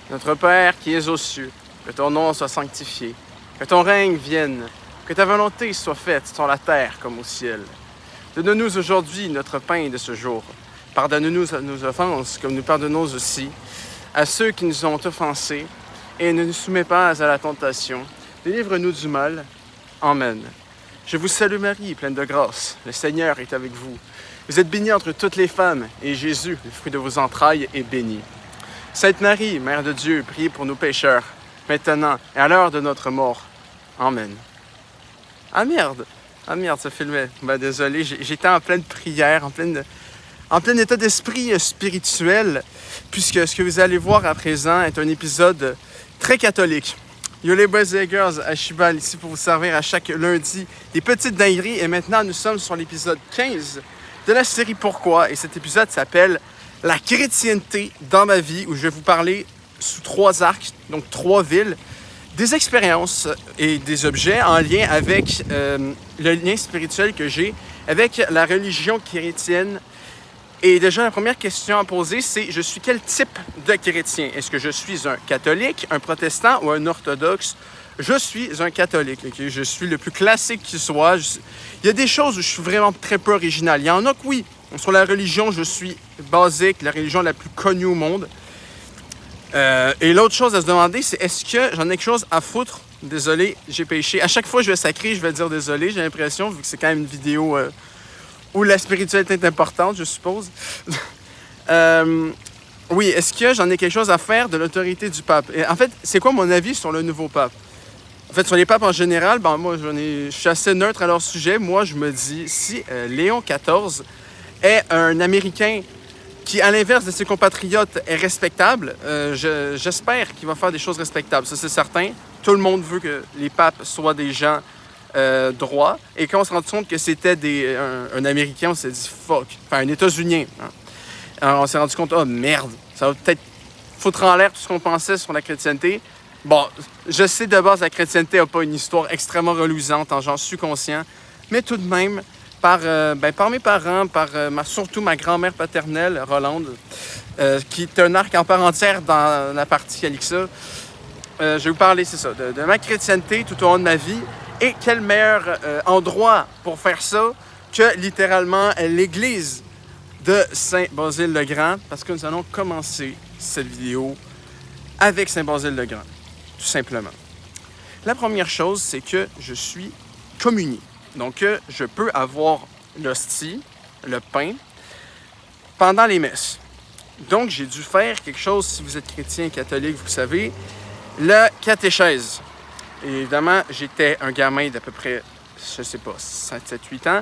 Notre Père qui es aux cieux, que ton nom soit sanctifié, que ton règne vienne, que ta volonté soit faite sur la terre comme au ciel. Donne-nous aujourd'hui notre pain de ce jour. Pardonne-nous nos offenses, comme nous pardonnons aussi à ceux qui nous ont offensés, et ne nous soumets pas à la tentation. Délivre-nous du mal. Amen. Je vous salue Marie, pleine de grâce. Le Seigneur est avec vous. Vous êtes bénie entre toutes les femmes, et Jésus, le fruit de vos entrailles, est béni. Sainte Marie, Mère de Dieu, priez pour nous pécheurs, maintenant et à l'heure de notre mort. Amen. Ah merde, ça filmait. Ben désolé, j'étais en pleine prière, en plein état d'esprit spirituel, puisque ce que vous allez voir à présent est un épisode très catholique. Yo les boys et girls, Ashibal ici pour vous servir à chaque lundi des petites dingueries. Et maintenant, nous sommes sur l'épisode 15 de la série Pourquoi. Et cet épisode s'appelle La chrétienté dans ma vie, où je vais vous parler sous 3 arcs, donc 3 villes, des expériences et des objets en lien avec le lien spirituel que j'ai avec la religion chrétienne. Et déjà, la première question à poser, c'est je suis quel type de chrétien? Est-ce que je suis un catholique, un protestant ou un orthodoxe? Je suis un catholique, okay? Je suis le plus classique qui soit. Il y a des choses où je suis vraiment très peu original. Il y en a que oui. Sur la religion, je suis basique, la religion la plus connue au monde. Et l'autre chose à se demander, c'est est-ce que j'en ai quelque chose à foutre? Désolé, j'ai péché. À chaque fois que je vais sacrer, je vais dire désolé. J'ai l'impression, vu que c'est quand même une vidéo où la spiritualité est importante, je suppose. Oui, est-ce que j'en ai quelque chose à faire de l'autorité du pape? Et en fait, c'est quoi mon avis sur le nouveau pape? En fait, sur les papes en général, moi, je suis assez neutre à leur sujet. Moi, je me dis, si Léon XIV est un Américain qui, à l'inverse de ses compatriotes, est respectable, j'espère qu'il va faire des choses respectables. Ça, c'est certain. Tout le monde veut que les papes soient des gens droits. Et quand on se rend compte que c'était un Américain, on s'est dit « fuck ». Enfin, un États-Unien. Hein. Alors, on s'est rendu compte « oh merde, ça va peut-être foutre en l'air tout ce qu'on pensait sur la chrétienté ». Bon, je sais de base, la chrétienté n'a pas une histoire extrêmement reluisante, hein, j'en suis conscient. Mais tout de même, par mes parents, surtout ma grand-mère paternelle, Rolande, qui est un arc en part entière dans la partie Calixa, je vais vous parler, c'est ça, de ma chrétienté tout au long de ma vie. Et quel meilleur endroit pour faire ça que littéralement l'église de Saint-Basile-le-Grand, parce que nous allons commencer cette vidéo avec Saint-Basile-le-Grand, tout simplement. La première chose, c'est que je suis communié. Donc, je peux avoir l'hostie, le pain, pendant les messes. Donc, j'ai dû faire quelque chose, si vous êtes chrétien, catholique, vous savez, la catéchèse. Et évidemment, j'étais un gamin d'à peu près, je sais pas, 7-8 ans.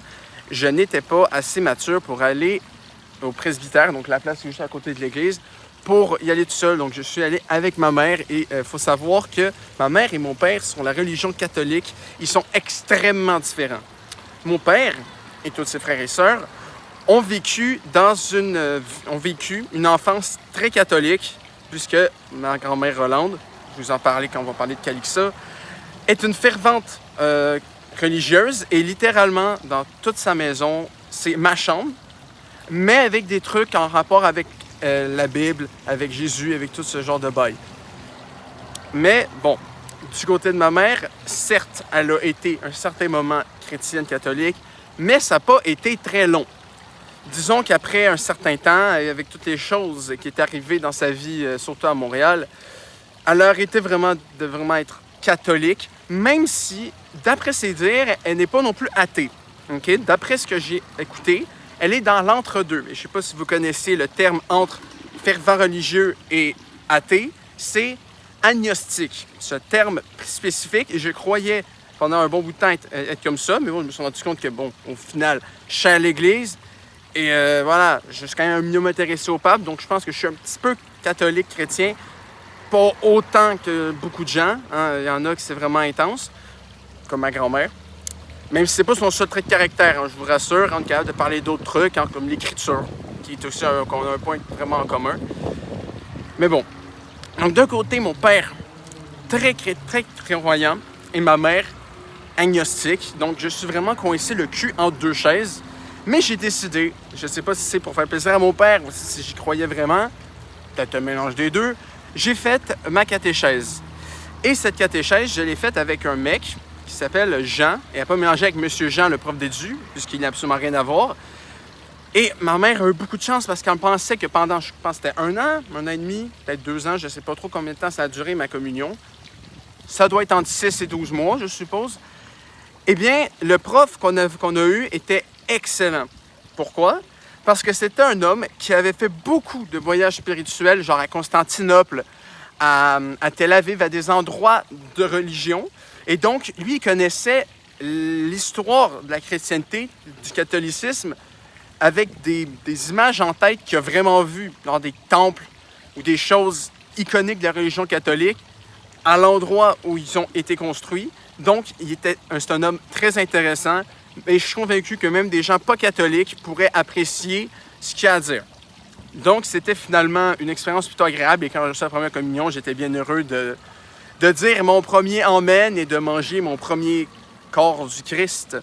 Je n'étais pas assez mature pour aller au presbytère, donc la place juste à côté de l'église, pour y aller tout seul. Donc, je suis allé avec ma mère et il faut savoir que ma mère et mon père, sur la religion catholique, ils sont extrêmement différents. Mon père et tous ses frères et sœurs ont vécu une enfance très catholique, puisque ma grand-mère Rolande, je vous en parlais quand on va parler de Calixa, est une fervente religieuse et littéralement, dans toute sa maison, c'est ma chambre, mais avec des trucs en rapport avec la Bible, avec Jésus, avec tout ce genre de bail. Mais bon, du côté de ma mère, certes, elle a été un certain moment chrétienne catholique, mais ça n'a pas été très long. Disons qu'après un certain temps, avec toutes les choses qui étaient arrivées dans sa vie, surtout à Montréal, elle a arrêté de vraiment être catholique, même si, d'après ses dires, elle n'est pas non plus athée. Okay? D'après ce que j'ai écouté, elle est dans l'entre-deux. Je ne sais pas si vous connaissez le terme entre fervent religieux et athée, c'est agnostique. Ce terme spécifique, et je croyais pendant un bon bout de temps être comme ça, mais bon, je me suis rendu compte que, bon, au final, je suis à l'église, et voilà, je suis quand même mieux intéressé au pape, donc je pense que je suis un petit peu catholique chrétien, pas autant que beaucoup de gens. Hein. Il y en a qui c'est vraiment intense, comme ma grand-mère. Même si c'est pas son seul trait de caractère, hein, je vous rassure, on est capable de parler d'autres trucs, hein, comme l'écriture, qui est aussi qu'on a un point vraiment en commun. Mais bon. Donc d'un côté, mon père, très croyant, et ma mère, agnostique. Donc je suis vraiment coincé le cul entre deux chaises. Mais j'ai décidé, je sais pas si c'est pour faire plaisir à mon père ou si j'y croyais vraiment, peut-être un mélange des deux, j'ai fait ma catéchèse. Et cette catéchèse, je l'ai faite avec un mec qui s'appelle Jean. Et elle n'a pas mélangé avec Monsieur Jean, le prof d'édu, puisqu'il n'a absolument rien à voir. Et ma mère a eu beaucoup de chance parce qu'elle pensait que pendant, je pense que c'était 1 an et demi, peut-être 2 ans, je ne sais pas trop combien de temps ça a duré ma communion. Ça doit être entre 6 et 12 mois, je suppose. Eh bien, le prof qu'on a eu était excellent. Pourquoi? Parce que c'était un homme qui avait fait beaucoup de voyages spirituels, genre à Constantinople, à Tel Aviv, à des endroits de religion. Et donc, lui, il connaissait l'histoire de la chrétienté, du catholicisme, avec des images en tête qu'il a vraiment vues dans des temples ou des choses iconiques de la religion catholique à l'endroit où ils ont été construits. Donc, c'est un homme très intéressant et je suis convaincu que même des gens pas catholiques pourraient apprécier ce qu'il a à dire. Donc, c'était finalement une expérience plutôt agréable et quand j'ai reçu la première communion, j'étais bien heureux de dire mon premier Amen et de manger mon premier corps du Christ.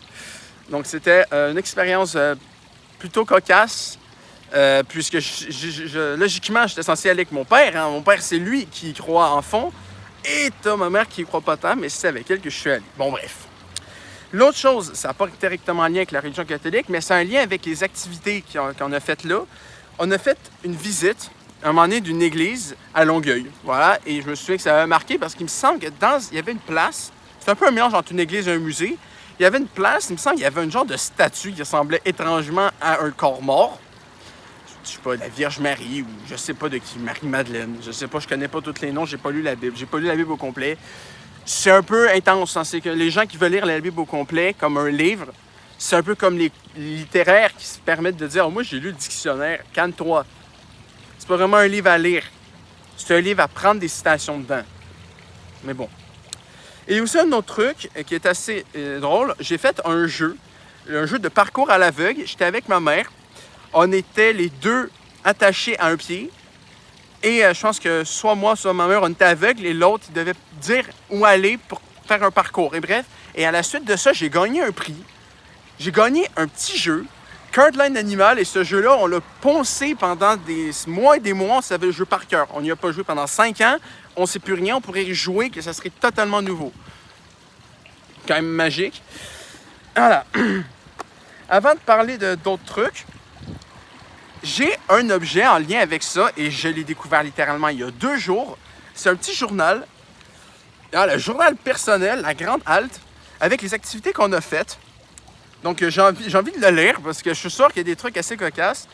Donc, c'était une expérience plutôt cocasse, puisque logiquement, j'étais censé aller avec mon père. Hein. Mon père, c'est lui qui y croit en fond. Et t'as ma mère qui y croit pas tant, mais c'est avec elle que je suis allé. Bon, bref. L'autre chose, ça n'a pas directement un lien avec la religion catholique, mais c'est un lien avec les activités qu'on a faites là. On a fait une visite, à un moment donné, d'une église à Longueuil. Voilà, et je me souviens que ça avait marqué parce qu'il me semble qu'il y avait une place, c'est un peu un mélange entre une église et un musée. Il y avait une place, il me semble qu'il y avait un genre de statue qui ressemblait étrangement à un corps mort. Je sais pas, la Vierge Marie ou je sais pas de qui, Marie-Madeleine. Je sais pas, je connais pas tous les noms, j'ai pas lu la Bible. J'ai pas lu la Bible au complet. C'est un peu intense, hein, c'est que les gens qui veulent lire la Bible au complet comme un livre, c'est un peu comme les littéraires qui se permettent de dire « Oh, moi, j'ai lu le dictionnaire, calme-toi. » C'est pas vraiment un livre à lire. C'est un livre à prendre des citations dedans. Mais bon. Et aussi un autre truc qui est assez drôle, j'ai fait un jeu de parcours à l'aveugle. J'étais avec ma mère. On était les deux attachés à un pied. Et je pense que soit moi, soit ma mère, on était aveugles et l'autre, il devait dire où aller pour faire un parcours. Et bref, et à la suite de ça, j'ai gagné un prix. J'ai gagné un petit jeu, Cardline Animal, et ce jeu-là, on l'a poncé pendant des mois et des mois, on savait le jeu par cœur. On n'y a pas joué pendant 5 ans, on ne sait plus rien, on pourrait y jouer, que ça serait totalement nouveau. Quand même magique. Voilà. Avant de parler d'autres trucs, j'ai un objet en lien avec ça et je l'ai découvert littéralement il y a 2 jours. C'est un petit journal, le journal personnel, la Grande Halte, avec les activités qu'on a faites. Donc j'ai envie de le lire parce que je suis sûr qu'il y a des trucs assez cocasses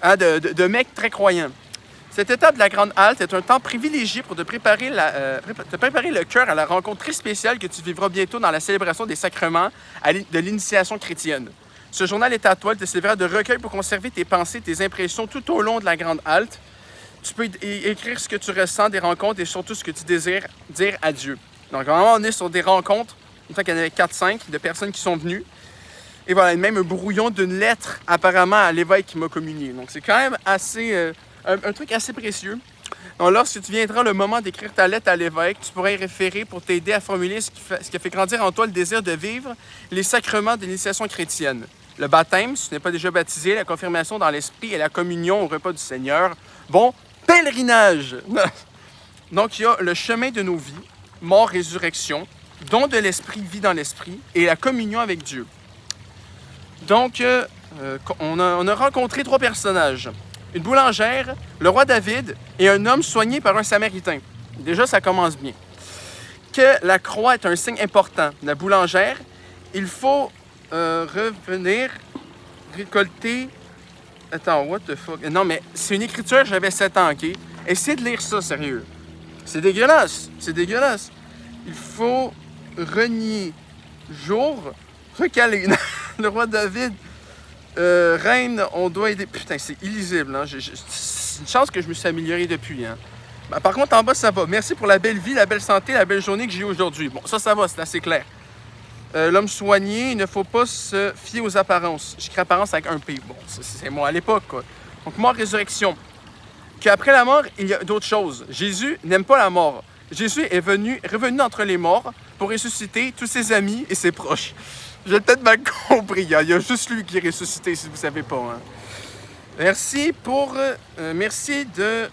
hein, de mecs très croyants. Cette étape de la Grande Halte est un temps privilégié pour te préparer le cœur à la rencontre très spéciale que tu vivras bientôt dans la célébration des sacrements de l'initiation chrétienne. Ce journal est à toi, il te servira de recueil pour conserver tes pensées, tes impressions tout au long de la Grande Halte. Tu peux écrire ce que tu ressens des rencontres et surtout ce que tu désires dire à Dieu. Donc, vraiment, on est sur des rencontres, une fois qu'il y en avait 4-5 de personnes qui sont venues. Et voilà, même un brouillon d'une lettre apparemment à l'évêque qui m'a communié. Donc, c'est quand même assez un truc assez précieux. Donc, lorsque tu viendras le moment d'écrire ta lettre à l'évêque, tu pourras y référer pour t'aider à formuler ce qui a fait grandir en toi le désir de vivre les sacrements de l'initiation chrétienne. Le baptême, si tu n'es pas déjà baptisé, la confirmation dans l'esprit et la communion au repas du Seigneur. Bon, pèlerinage! Donc, il y a le chemin de nos vies, mort, résurrection, don de l'esprit, vie dans l'esprit, et la communion avec Dieu. Donc, on a rencontré 3 personnages. Une boulangère, le roi David et un homme soigné par un Samaritain. Déjà, ça commence bien. Que la croix est un signe important. La boulangère, il faut revenir récolter... Attends, what the fuck? Non, mais c'est une écriture, j'avais 7 ans, OK? Essayez de lire ça, sérieux. C'est dégueulasse. C'est dégueulasse. Il faut renier jour, recaler. Le roi David, reine, on doit aider... Putain, c'est illisible, hein? C'est une chance que je me suis amélioré depuis, hein? Ben, par contre, en bas, ça va. Merci pour la belle vie, la belle santé, la belle journée que j'ai aujourd'hui. Bon, ça va, c'est assez clair. L'homme soigné, il ne faut pas se fier aux apparences. J'écris apparence avec un P. Bon, c'est moi à l'époque, quoi. Donc, mort, résurrection. Qu'après la mort, il y a d'autres choses. Jésus n'aime pas la mort. Jésus est revenu d'entre les morts pour ressusciter tous ses amis et ses proches. J'ai peut-être mal compris. Hein. Il y a juste lui qui est ressuscité, si vous ne savez pas. Hein. Merci de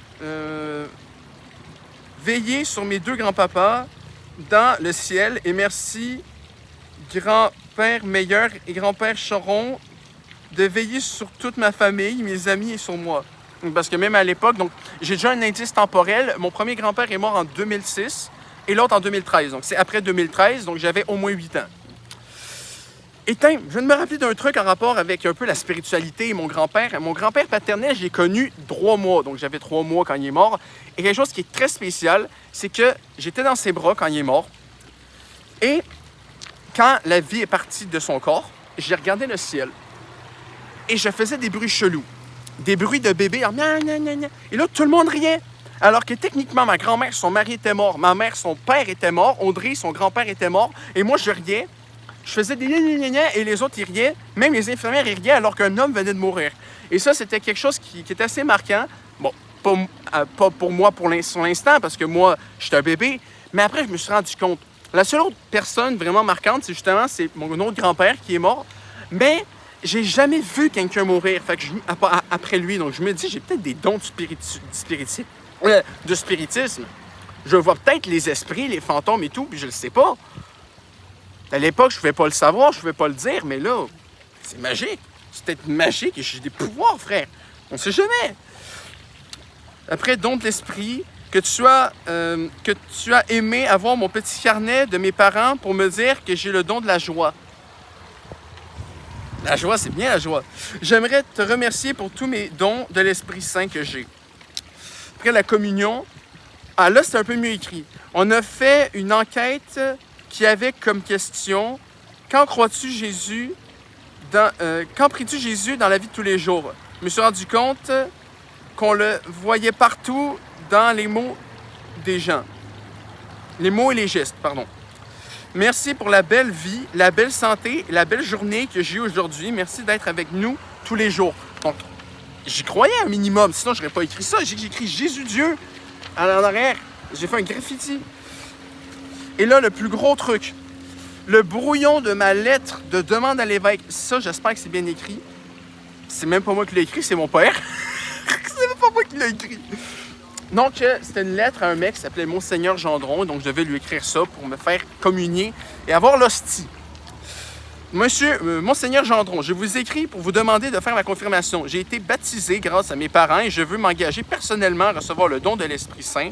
veiller sur mes deux grands-papas dans le ciel. Et merci, grand-père Meilleur et grand-père Choron, de veiller sur toute ma famille, mes amis et sur moi. Parce que même à l'époque, donc j'ai déjà un indice temporel. Mon premier grand-père est mort en 2006 et l'autre en 2013. Donc c'est après 2013, donc j'avais au moins 8 ans. Et tiens, je viens de me rappeler d'un truc en rapport avec un peu la spiritualité et mon grand-père. Mon grand-père paternel, j'ai connu 3 mois. Donc j'avais 3 mois quand il est mort. Et quelque chose qui est très spécial, c'est que j'étais dans ses bras quand il est mort. Et quand la vie est partie de son corps, j'ai regardé le ciel. Et je faisais des bruits chelous. Des bruits de bébé. Et là, tout le monde riait. Alors que techniquement, ma grand-mère, son mari était mort. Ma mère, son père était mort. Audrey, son grand-père était mort. Et moi, je riais. Je faisais des gna et les autres, ils riaient. Même les infirmières, ils riaient alors qu'un homme venait de mourir. Et ça, c'était quelque chose qui était assez marquant. Bon, pas pour moi pour l'instant, parce que moi, j'étais un bébé. Mais après, je me suis rendu compte. La seule autre personne vraiment marquante, c'est mon autre grand-père qui est mort. Mais j'ai jamais vu quelqu'un mourir après lui. Donc, je me dis, j'ai peut-être des dons de spiritisme. Je vois peut-être les esprits, les fantômes et tout, puis je le sais pas. À l'époque, je ne pouvais pas le savoir, je ne pouvais pas le dire, mais là, c'est magique. C'est peut-être magique et j'ai des pouvoirs, frère. On ne sait jamais. Après, don de l'esprit, que tu as aimé avoir mon petit carnet de mes parents pour me dire que j'ai le don de la joie. La joie, c'est bien la joie. J'aimerais te remercier pour tous mes dons de l'Esprit Saint que j'ai. Après la communion, là, c'est un peu mieux écrit. On a fait une enquête qui avait comme question « Quand pries-tu Jésus dans la vie de tous les jours? » Je me suis rendu compte qu'on le voyait partout dans les mots des gens. Les mots et les gestes, pardon. Merci pour la belle vie, la belle santé, la belle journée que j'ai aujourd'hui. Merci d'être avec nous tous les jours. Donc, j'y croyais un minimum, sinon je n'aurais pas écrit ça. J'ai écrit Jésus Dieu en arrière. J'ai fait un graffiti. Et là, le plus gros truc, le brouillon de ma lettre de demande à l'évêque. Ça, j'espère que c'est bien écrit. C'est même pas moi qui l'ai écrit, c'est mon père. C'est même pas moi qui l'ai écrit. Donc, c'était une lettre à un mec qui s'appelait Monseigneur Gendron. Donc, je devais lui écrire ça pour me faire communier et avoir l'hostie. Monseigneur Gendron, je vous écris pour vous demander de faire ma confirmation. J'ai été baptisé grâce à mes parents et je veux m'engager personnellement à recevoir le don de l'Esprit Saint.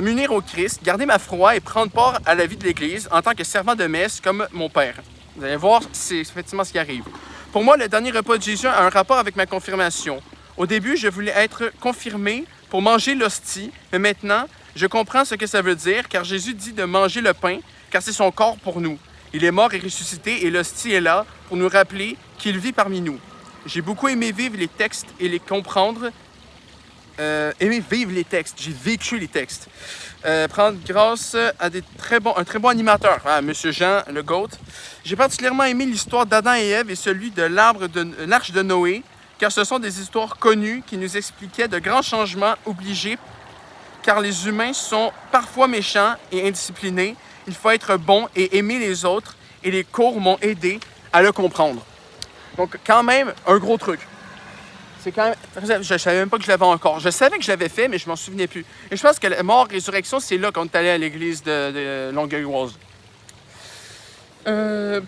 M'unir au Christ, garder ma foi et prendre part à la vie de l'Église en tant que servant de messe comme mon père. Vous allez voir, c'est effectivement ce qui arrive. Pour moi, le dernier repas de Jésus a un rapport avec ma confirmation. Au début, je voulais être confirmé pour manger l'hostie, mais maintenant, je comprends ce que ça veut dire, car Jésus dit de manger le pain, car c'est son corps pour nous. Il est mort et ressuscité, et l'hostie est là pour nous rappeler qu'il vit parmi nous. J'ai beaucoup aimé vivre les textes et les comprendre, aimer vivre les textes. J'ai vécu les textes. Prendre grâce à un très bon animateur, M. Jean Le Goat. J'ai particulièrement aimé l'histoire d'Adam et Ève et celui de l'arche de Noé, car ce sont des histoires connues qui nous expliquaient de grands changements obligés, car les humains sont parfois méchants et indisciplinés. Il faut être bon et aimer les autres, et les cours m'ont aidé à le comprendre. Donc, quand même, un gros truc. C'est quand même... Je ne savais même pas que je l'avais encore. Je savais que je l'avais fait, mais je ne m'en souvenais plus. Et je pense que la mort, résurrection, c'est là qu'on est allé à l'église de Longueuil-Oise.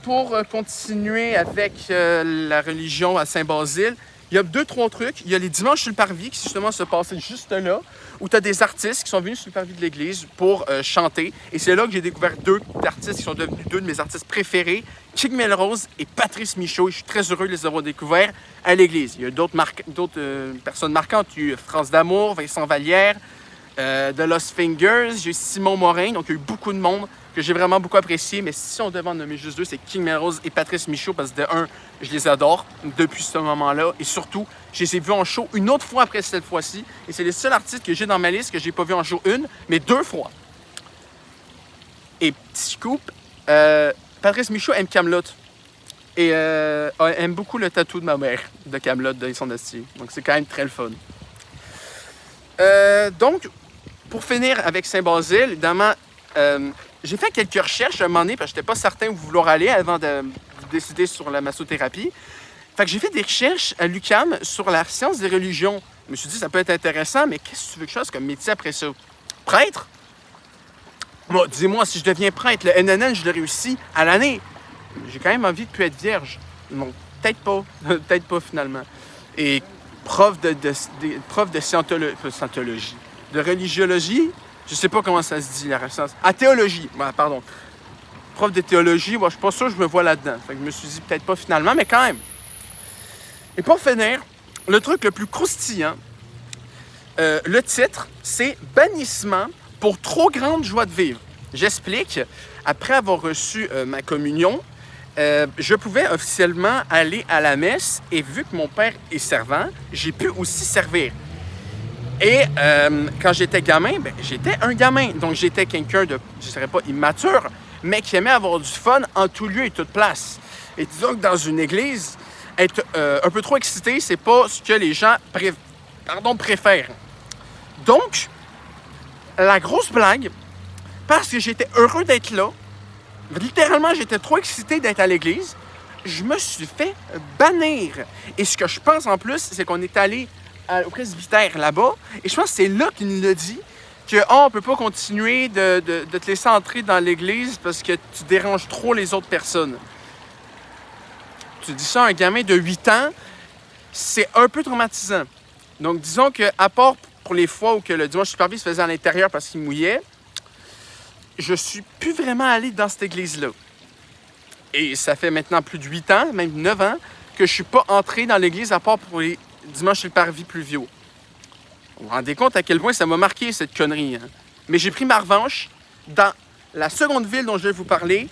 Pour continuer avec la religion à Saint-Basile, il y a 2-3 trucs. Il y a les dimanches sur le parvis qui justement se passaient juste là, où tu as des artistes qui sont venus sur le parvis de l'église pour chanter. Et c'est là que j'ai découvert 2 artistes qui sont devenus 2 de mes artistes préférés, Chick Melrose et Patrice Michaud. Et je suis très heureux de les avoir découverts à l'église. Il y a d'autres personnes marquantes. Il y a eu France d'Amour, Vincent Vallière, The Lost Fingers, j'ai eu Simon Morin. Donc il y a eu beaucoup de monde que j'ai vraiment beaucoup apprécié. Mais si on devait en nommer juste 2, c'est King Melrose et Patrice Michaud, parce que de un, je les adore depuis ce moment-là. Et surtout, je les ai vus en show une autre fois après cette fois-ci. Et c'est les seuls artistes que j'ai dans ma liste que j'ai pas vu en show mais 2 fois. Et petit scoop, Patrice Michaud aime Kaamelott. Et aime beaucoup le tatou de ma mère, de Kaamelott, de son esti. Donc c'est quand même très le fun. Donc, pour finir avec Saint-Basile, évidemment, j'ai fait quelques recherches à un moment donné, parce que je n'étais pas certain où vouloir aller avant de décider sur la massothérapie. Fait que j'ai fait des recherches à l'UQAM sur la science des religions. Je me suis dit, ça peut être intéressant, mais qu'est-ce que tu veux que je fasse comme métier après ça? prêtre. Moi, dis-moi, si je deviens prêtre, le NNN, je le réussis à l'année. J'ai quand même envie de ne plus être vierge. Non, peut-être pas. Peut-être pas, finalement. Et prof de scientologie, de religiologie, je sais pas comment ça se dit, la référence. Ah, théologie, pardon. Prof de théologie, moi, je suis pas sûr que je me vois là-dedans. Fait que je me suis dit peut-être pas finalement, mais quand même. Et pour finir, le truc le plus croustillant, le titre, c'est « Bannissement pour trop grande joie de vivre ». J'explique. Après avoir reçu ma communion, je pouvais officiellement aller à la messe et vu que mon père est servant, j'ai pu aussi servir. Et quand j'étais gamin, j'étais un gamin. Donc j'étais quelqu'un de, je ne dirais pas immature, mais qui aimait avoir du fun en tout lieu et toute place. Et disons que dans une église, être un peu trop excité, c'est pas ce que les gens préfèrent. Donc, la grosse blague, parce que j'étais heureux d'être là, littéralement, j'étais trop excité d'être à l'église, je me suis fait bannir. Et ce que je pense en plus, c'est qu'on est allé au presbytère là-bas, et je pense que c'est là qu'il nous l'a dit, que on peut pas continuer de te laisser entrer dans l'église parce que tu déranges trop les autres personnes. Tu dis ça à un gamin de 8 ans, c'est un peu traumatisant. Donc, disons qu'à part pour les fois où que le dimanche supervis se faisait à l'intérieur parce qu'il mouillait, je suis plus vraiment allé dans cette église-là. Et ça fait maintenant plus de 8 ans, même 9 ans, que je suis pas entré dans l'église à part pour les dimanches sur le parvis pluviaux. Vous vous rendez compte à quel point ça m'a marqué, cette connerie. Hein? Mais j'ai pris ma revanche dans la seconde ville dont je vais vous parler,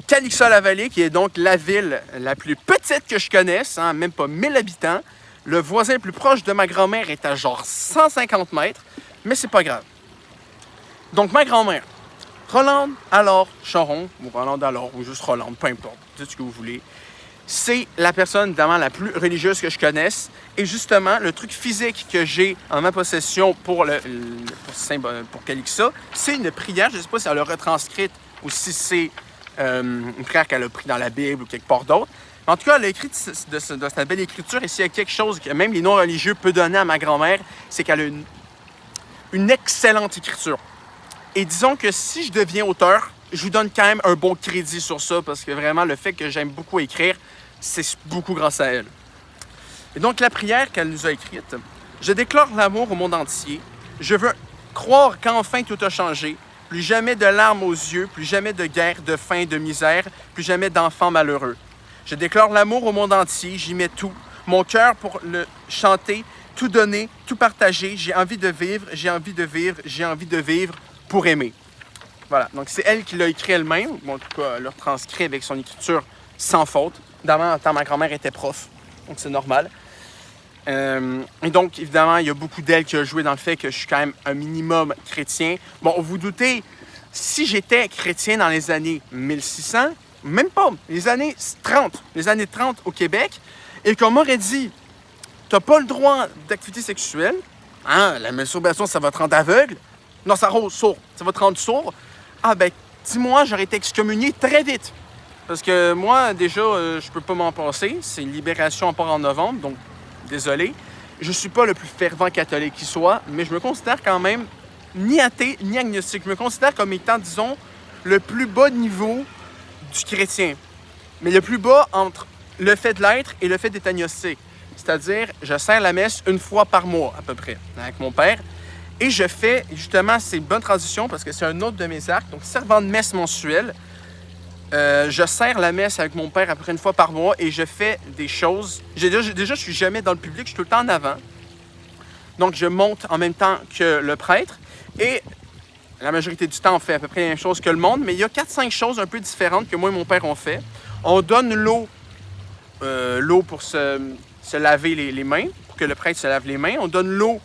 Calixa-la-Vallée, qui est donc la ville la plus petite que je connaisse, hein, même pas 1000 habitants. Le voisin le plus proche de ma grand-mère est à genre 150 mètres, mais c'est pas grave. Donc, ma grand-mère, Rolande alors Charon, ou Rolande alors, ou juste Rolande, peu importe, dites ce que vous voulez, c'est la personne, évidemment, la plus religieuse que je connaisse. Et justement, le truc physique que j'ai en ma possession pour Calixa, c'est une prière. Je ne sais pas si elle l'a retranscrite ou si c'est une prière qu'elle a pris dans la Bible ou quelque part d'autre. En tout cas, elle a écrit de cette belle écriture. Et s'il y a quelque chose que même les non-religieux peuvent donner à ma grand-mère, c'est qu'elle a une excellente écriture. Et disons que si je deviens auteur, je vous donne quand même un bon crédit sur ça parce que vraiment, le fait que j'aime beaucoup écrire, c'est beaucoup grâce à elle. Et donc, la prière qu'elle nous a écrite, « Je déclare l'amour au monde entier. Je veux croire qu'enfin tout a changé. Plus jamais de larmes aux yeux, plus jamais de guerre, de faim, de misère, plus jamais d'enfants malheureux. Je déclare l'amour au monde entier. J'y mets tout. Mon cœur pour le chanter, tout donner, tout partager. J'ai envie de vivre, j'ai envie de vivre, j'ai envie de vivre pour aimer. » Voilà, donc c'est elle qui l'a écrit elle-même, bon, en tout cas, elle l'a transcrit avec son écriture sans faute. Évidemment, tant ma grand-mère était prof, donc c'est normal. Et donc, évidemment, il y a beaucoup d'elle qui a joué dans le fait que je suis quand même un minimum chrétien. Bon, vous vous doutez, si j'étais chrétien dans les années 1600, même pas, les années 30 au Québec, et qu'on m'aurait dit, t'as pas le droit d'activité sexuelle, hein, la masturbation, ça va te rendre aveugle, non, ça va te rendre sourd. Ah ben, dis-moi, j'aurais été excommunié très vite. Parce que moi, déjà, je peux pas m'en passer. C'est une libération encore en novembre, donc désolé. Je suis pas le plus fervent catholique qui soit, mais je me considère quand même ni athée, ni agnostique. Je me considère comme étant, disons, le plus bas niveau du chrétien. Mais le plus bas entre le fait de l'être et le fait d'être agnostique. C'est-à-dire, je sers la messe une fois par mois, à peu près, avec mon père. Et je fais, justement, c'est une bonne transition parce que c'est un autre de mes actes, donc servant de messe mensuel. Je sers la messe avec mon père à peu près une fois par mois et je fais des choses. Déjà, je suis jamais dans le public, je suis tout le temps en avant. Donc, je monte en même temps que le prêtre et la majorité du temps, on fait à peu près la même chose que le monde, mais il y a 4-5 choses un peu différentes que moi et mon père ont fait. On donne l'eau pour se laver les mains, pour que le prêtre se lave les mains. On donne l'eau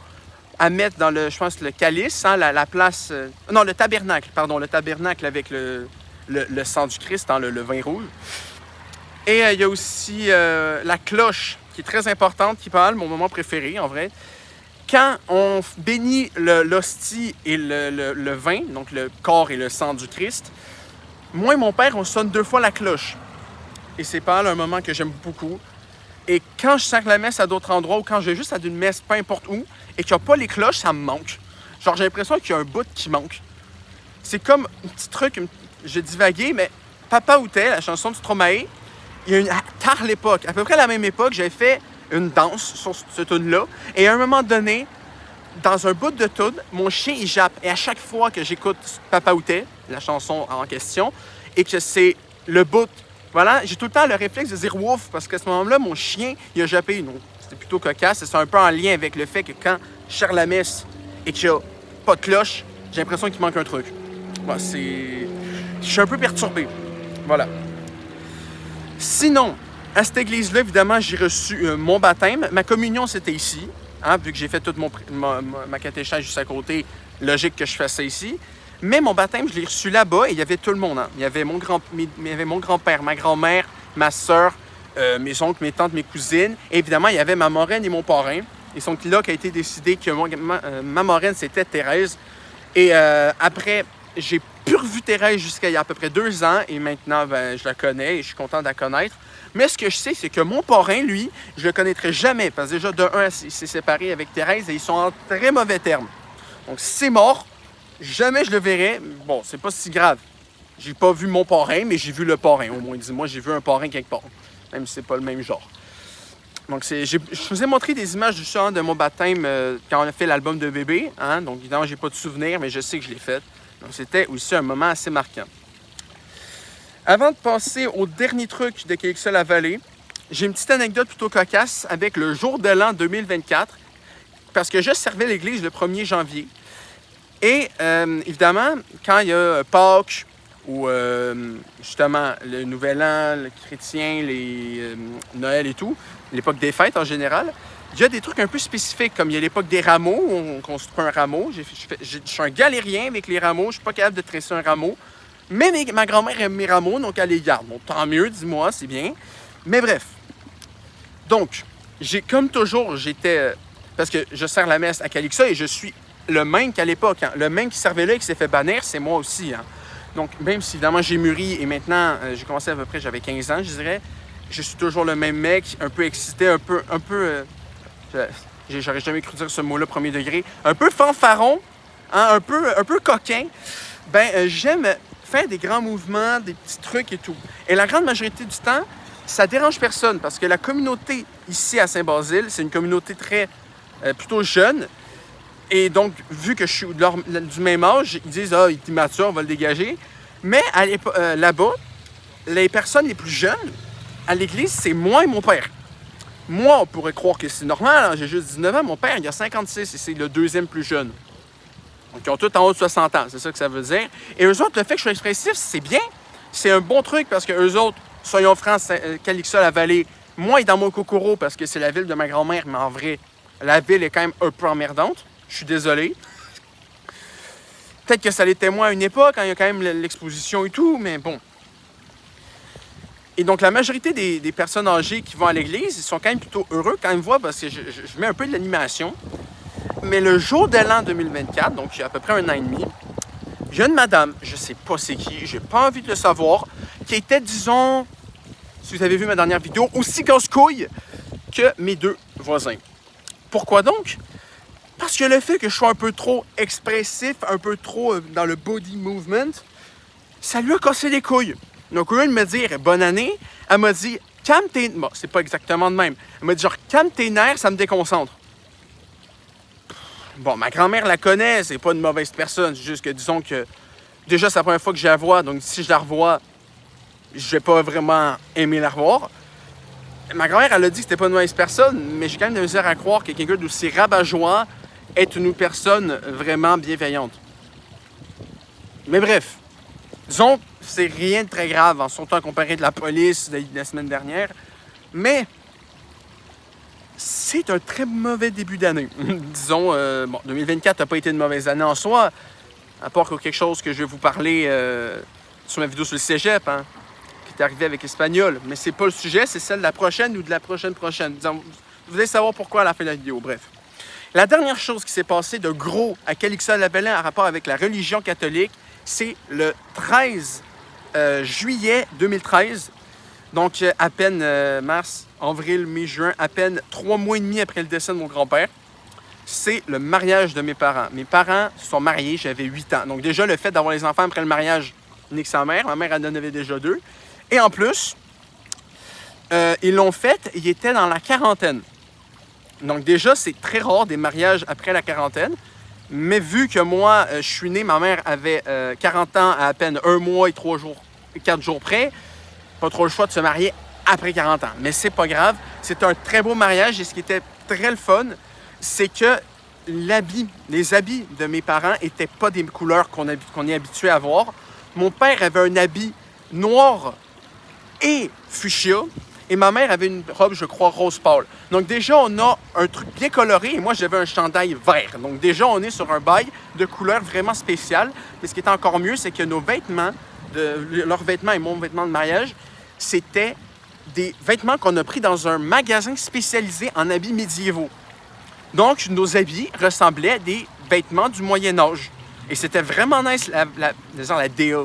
à mettre dans le calice, hein, la place... le tabernacle avec le sang du Christ, hein, le vin rouge. Et il y a aussi la cloche, qui est très importante, qui parle, mon moment préféré, en vrai. Quand on bénit l'hostie et le vin, donc le corps et le sang du Christ, moi et mon père, on sonne 2 fois la cloche. Et c'est pas un moment que j'aime beaucoup. Et quand je sers la messe à d'autres endroits ou quand je vais juste à une messe, peu importe où, et qu'il n'y a pas les cloches, ça me manque. Genre, j'ai l'impression qu'il y a un bout qui manque. C'est comme un petit truc, j'ai divagué, mais Papa Outé, la chanson de Stromae, il y a une tard l'époque, à peu près à la même époque, j'avais fait une danse sur ce tune-là. Et à un moment donné, dans un bout de tune, mon chien, il jappe. Et à chaque fois que j'écoute Papa Outé, la chanson en question, et que c'est le bout, voilà, j'ai tout le temps le réflexe de dire wouf, parce qu'à ce moment-là, mon chien, il a jappé. Donc, c'était plutôt cocasse. C'est un peu en lien avec le fait que quand je sers la messe et qu'il n'y a pas de cloche, j'ai l'impression qu'il manque un truc. Bon, je suis un peu perturbé. Voilà. Sinon, à cette église-là, évidemment, j'ai reçu mon baptême. Ma communion, c'était ici. Hein, vu que j'ai fait toute ma catéchèse juste à côté, logique que je fasse ça ici. Mais mon baptême, je l'ai reçu là-bas et il y avait tout le monde. Hein. Il y avait mon grand-père, ma grand-mère, ma soeur, mes oncles, mes tantes, mes cousines. Et évidemment, il y avait ma marraine et mon parrain. Et c'est là qu'a été décidé que ma marraine, c'était Thérèse. Et après, j'ai plus revu Thérèse jusqu'à il y a à peu près 2 ans. Et maintenant, ben, je la connais et je suis content de la connaître. Mais ce que je sais, c'est que mon parrain, lui, je le connaîtrai jamais. Parce que déjà, de un, il s'est séparé avec Thérèse et ils sont en très mauvais termes. Donc, c'est mort. Jamais je le verrai. Bon, c'est pas si grave. J'ai pas vu mon parrain, mais j'ai vu le parrain. Au moins, dis-moi, j'ai vu un parrain quelque part. Même si c'est pas le même genre. Donc, je vous ai montré des images du chant de mon baptême quand on a fait l'album de bébé. Hein? Donc, évidemment, j'ai pas de souvenirs, mais je sais que je l'ai fait. Donc, c'était aussi un moment assez marquant. Avant de passer au dernier truc de Calixa-la-Vallée, j'ai une petite anecdote plutôt cocasse avec le jour de l'an 2024, parce que je servais l'église le 1er janvier. Et évidemment, quand il y a Pâques ou justement le Nouvel An, le chrétien, Noël et tout, l'époque des fêtes en général, il y a des trucs un peu spécifiques, comme il y a l'époque des rameaux, où on construit un rameau. Je suis un galérien avec les rameaux, je ne suis pas capable de tresser un rameau. Mais ma grand-mère aime mes rameaux, donc elle les garde. Bon, tant mieux, dis-moi, c'est bien. Mais bref. Donc, comme toujours, parce que je sers la messe à Calixa et je suis le même qu'à l'époque. Hein. Le même qui servait là et qui s'est fait bannir, c'est moi aussi. Hein. Donc, même si évidemment j'ai mûri et maintenant, j'ai commencé à peu près, j'avais 15 ans, je dirais, je suis toujours le même mec, un peu excité, j'aurais jamais cru dire ce mot-là, premier degré, un peu fanfaron, hein, un peu coquin. J'aime faire des grands mouvements, des petits trucs et tout. Et la grande majorité du temps, ça dérange personne parce que la communauté ici à Saint-Basile, c'est une communauté plutôt jeune. Et donc, vu que je suis du même âge, ils disent « Ah, il est immature, on va le dégager. » Mais là-bas, les personnes les plus jeunes à l'église, c'est moi et mon père. Moi, on pourrait croire que c'est normal, hein, j'ai juste 19 ans. Mon père, il a 56 et c'est le deuxième plus jeune. Donc, ils ont tous en haut de 60 ans, c'est ça que ça veut dire. Et eux autres, le fait que je sois expressif, c'est bien. C'est un bon truc parce que eux autres, soyons francs, Calixa-la-Vallée, moi, et dans mon Kokoro parce que c'est la ville de ma grand-mère, mais en vrai, la ville est quand même un peu emmerdante. Je suis désolé. Peut-être que ça l'était moins à une époque, quand il y a quand même l'exposition et tout, mais bon. Et donc, la majorité des personnes âgées qui vont à l'église, ils sont quand même plutôt heureux quand ils me voient parce que je mets un peu de l'animation. Mais le jour de l'an 2024, donc il y a à peu près 1 an et demi, j'ai une madame, je sais pas c'est qui, j'ai pas envie de le savoir, qui était, disons, si vous avez vu ma dernière vidéo, aussi casse-couille que mes 2 voisins. Pourquoi donc? Parce que le fait que je sois un peu trop expressif, un peu trop dans le body movement, ça lui a cassé les couilles. Donc, au lieu de me dire « bonne année », elle m'a dit « calme tes... » Bon, c'est pas exactement de même. Elle m'a dit genre « calme tes nerfs, ça me déconcentre ». Bon, ma grand-mère la connaît, c'est pas une mauvaise personne. C'est juste que, disons que, déjà, c'est la première fois que je la vois. Donc, si je la revois, je vais pas vraiment aimer la revoir. Ma grand-mère, elle a dit que c'était pas une mauvaise personne, mais j'ai quand même de la misère à croire que quelqu'un d'aussi rabat-joie est une personne vraiment bienveillante. Mais bref, disons, c'est rien de très grave, en surtout comparé de la police de la semaine dernière. Mais c'est un très mauvais début d'année. Disons, 2024 n'a pas été une mauvaise année en soi, à part quelque chose que je vais vous parler sur ma vidéo sur le cégep, hein, qui est arrivé avec l'espagnol. Mais c'est pas le sujet, c'est celle de la prochaine ou de la prochaine. Disons, vous allez savoir pourquoi à la fin de la vidéo, bref. La dernière chose qui s'est passée de gros à Calixa-la-Vallée en rapport avec la religion catholique, c'est le 13 juillet 2013. Donc, à peine mars, avril, mai, juin, à peine 3 mois et demi après le décès de mon grand-père. c'est le mariage de mes parents. Mes parents se sont mariés, j'avais 8 ans. Donc déjà, le fait d'avoir les enfants après le mariage, nique sa mère. Ma mère, elle en avait déjà 2. Et en plus, ils l'ont fait, ils étaient dans la quarantaine. Donc déjà, c'est très rare des mariages après la quarantaine. Mais vu que moi, je suis né, ma mère avait 40 ans à peine 1 mois et 3 jours, 4 jours près, pas trop le choix de se marier après 40 ans. Mais c'est pas grave, c'est un très beau mariage et ce qui était très le fun, c'est que les habits de mes parents n'étaient pas des couleurs qu'on est habitué à voir. Mon père avait un habit noir et fuchsia et ma mère avait une robe, je crois, rose pâle. Donc déjà, on a un truc bien coloré et moi, j'avais un chandail vert. Donc déjà, on est sur un bail de couleurs vraiment spéciales. Mais ce qui est encore mieux, c'est que nos vêtements, leurs vêtements et mon vêtement de mariage, c'était des vêtements qu'on a pris dans un magasin spécialisé en habits médiévaux. Donc, nos habits ressemblaient à des vêtements du Moyen-Âge. Et c'était vraiment nice, la DA.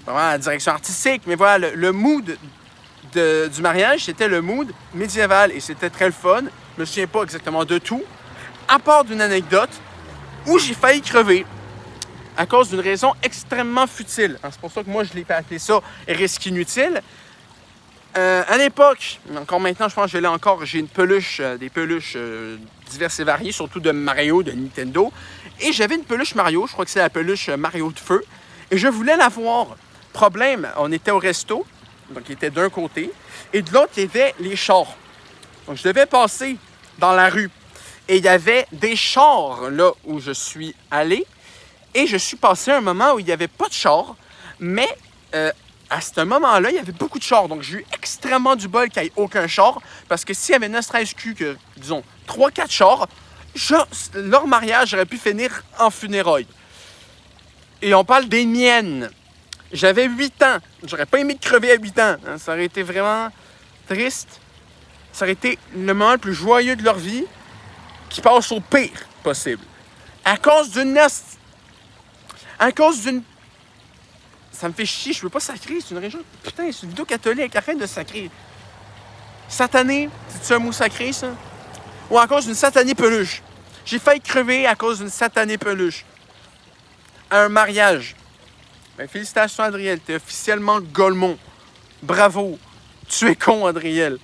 Vraiment la direction artistique. Mais voilà, le mood du mariage, c'était le mood médiéval. Et c'était très le fun. Je me souviens pas exactement de tout. À part d'une anecdote où j'ai failli crever à cause d'une raison extrêmement futile. C'est pour ça que moi, je l'ai appelé ça risque inutile. À l'époque, encore maintenant, je pense que je l'ai encore, j'ai une peluche, des peluches diverses et variées, surtout de Mario, de Nintendo. Et j'avais une peluche Mario, je crois que c'est la peluche Mario de feu. Et je voulais l'avoir. Problème, on était au resto, donc il était d'un côté, et de l'autre, il y avait les chars. Donc je devais passer dans la rue. Et il y avait des chars là où je suis allé. Et je suis passé à un moment où il n'y avait pas de chars, mais à ce moment-là, il y avait beaucoup de chars. Donc, j'ai eu extrêmement du bol qu'il n'y ait aucun char. Parce que s'il y avait 9-13 que, disons, 3-4 chars, leur mariage aurait pu finir en funérailles. Et on parle des miennes. J'avais 8 ans. J'aurais pas aimé de crever à 8 ans. Hein. Ça aurait été vraiment triste. Ça aurait été le moment le plus joyeux de leur vie qui passe au pire possible. À cause d'une... Ça me fait chier, je veux pas sacrer, c'est une région... Putain, c'est une vidéo catholique, arrête de sacrer. Satané, c'est-tu un mot sacré, ça? Ou à cause d'une satanée peluche. J'ai failli crever à cause d'une satanée peluche. À un mariage. Ben, félicitations, Adriel, t'es officiellement Golemont. Bravo. Tu es con, Adriel.